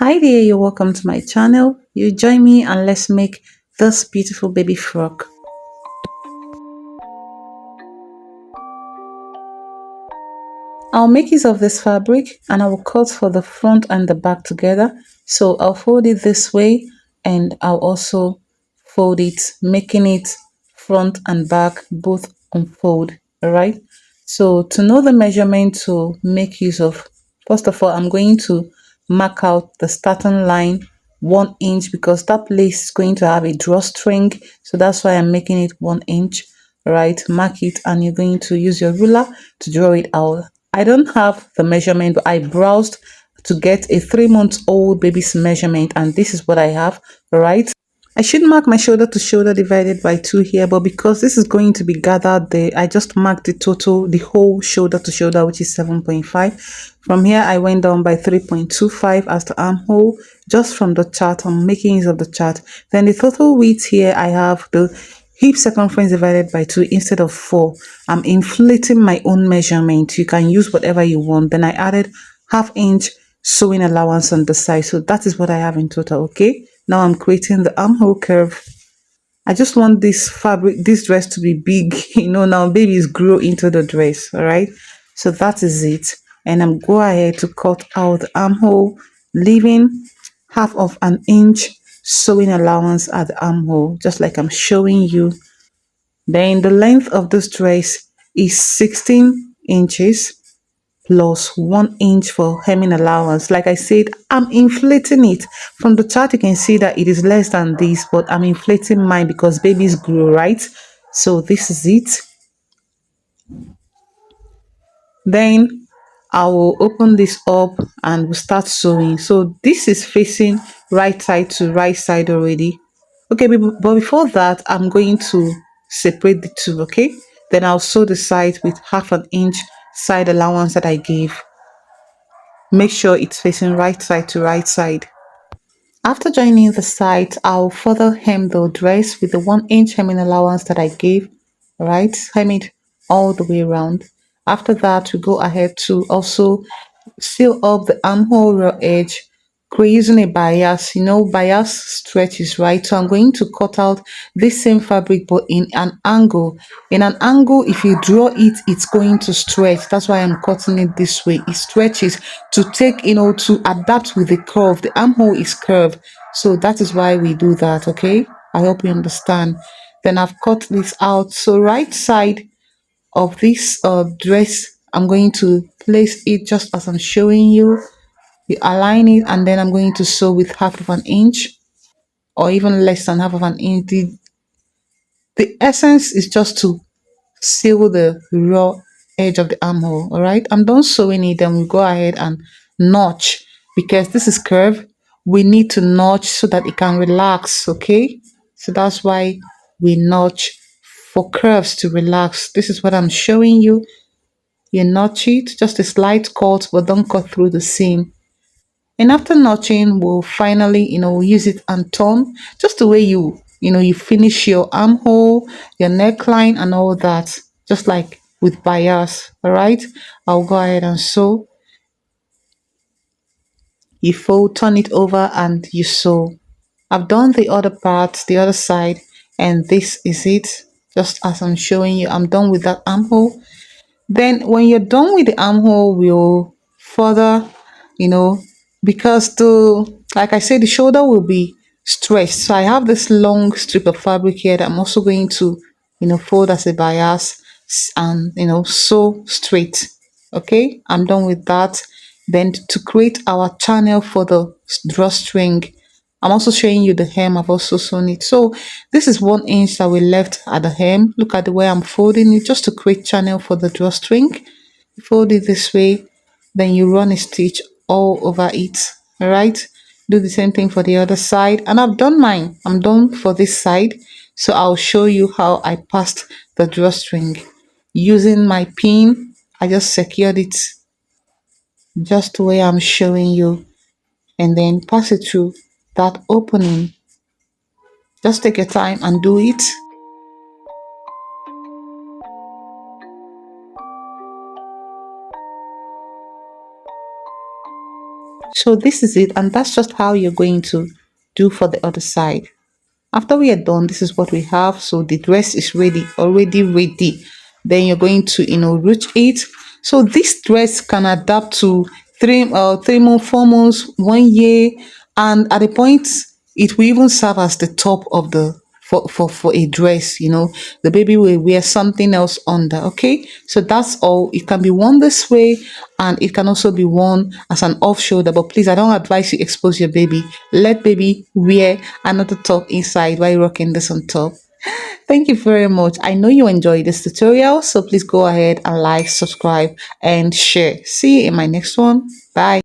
Hi there, you're welcome to my channel. You join me and let's make this beautiful baby frock. I'll make use of this fabric and I will cut for the front and the back together. So I'll fold it this way and I'll also fold it, making it front and back both unfold. Alright. So to know the measurement to make use of, first of all, I'm going to mark out the starting line 1 inch because that place is going to have a drawstring. So that's why I'm making it 1 inch. Right, mark it and you're going to use your ruler to draw it out. I don't have the measurement, but I browsed to get a 3 month old baby's measurement, and this is what I have. Right, I should mark my shoulder to shoulder divided by 2 here, but because this is going to be gathered there, I just marked the total, the whole shoulder to shoulder, which is 7.5. From here, I went down by 3.25 as the armhole, just from the chart. I'm making use of the chart. Then the total width here, I have the hip circumference divided by 2 instead of 4. I'm inflating my own measurement. You can use whatever you want. Then I added ½ inch sewing allowance on the side. So that is what I have in total, okay? Now I'm creating the armhole curve. I just want this fabric, this dress to be big. Now babies grow into the dress, all right? So that is it. And I'm go ahead to cut out the armhole, leaving ½ inch sewing allowance at the armhole, just like I'm showing you. Then the length of this dress is 16 inches plus 1 inch for hemming allowance. Like I said, I'm inflating it. From the chart, you can see that it is less than this, but I'm inflating mine because babies grow, right? So this is it. Then I will open this up and we'll start sewing. So this is facing right side to right side already. Okay, but before that, I'm going to separate the two, okay? Then I'll sew the side with ½ inch side allowance that I gave. Make sure it's facing right side to right side. After joining the side, I'll further hem the dress with the 1 inch hemming allowance that I gave, right? Hem it all the way around. After that, we go ahead to also seal up the armhole raw edge using a bias. Bias stretches, right? So I'm going to cut out this same fabric but in an angle. In an angle, if you draw it, it's going to stretch. That's why I'm cutting it this way. It stretches to take, to adapt with the curve. The armhole is curved, so that is why we do that. Okay, I hope you understand. Then I've cut this out. So right side of this dress, I'm going to place it just as I'm showing you. You align it and then I'm going to sew with ½ inch or even less than ½ inch. The essence is just to seal the raw edge of the armhole. All right, I'm done sewing it. Then we go ahead and notch because this is curved. We need to notch so that it can relax. Okay, so that's why we notch for curves to relax. This is what I'm showing you. You notch it, just a slight cut, but don't cut through the seam. And after notching, we'll finally, use it and turn just the way you finish your armhole, your neckline, and all that, just like with bias. All right, I'll go ahead and sew. You fold, turn it over, and you sew. I've done the other part, the other side, and this is it. Just as I'm showing you, I'm done with that armhole. Then when you're done with the armhole, we'll further, you know, because like I said, the shoulder will be stretched. So I have this long strip of fabric here that I'm also going to, fold as a bias and, sew straight. Okay, I'm done with that. Then to create our channel for the drawstring, I'm also showing you the hem. I've also sewn it. So this is 1 inch that we left at the hem. Look at the way I'm folding it just to create channel for the drawstring. You fold it this way, then you run a stitch all over it. All right. Do the same thing for the other side. And I've done mine. I'm done for this side. So I'll show you how I passed the drawstring. Using my pin, I just secured it just the way I'm showing you and then pass it through that opening. Just take your time and do it. So this is it, and that's just how you're going to do for the other side. After we are done, this is what we have. So the dress is ready, already ready. Then you're going to, root it. So this dress can adapt to 3 months, 4 months, 1 year, and at the point it will even serve as the top of the for a dress. The baby will wear something else under. Okay, so that's all. It can be worn this way, and it can also be worn as an off shoulder, but please, I don't advise you expose your baby. Let baby wear another top inside while rocking this on top. Thank you very much. I know you enjoyed this tutorial, so please go ahead and like, subscribe, and share. See you in my next one. Bye.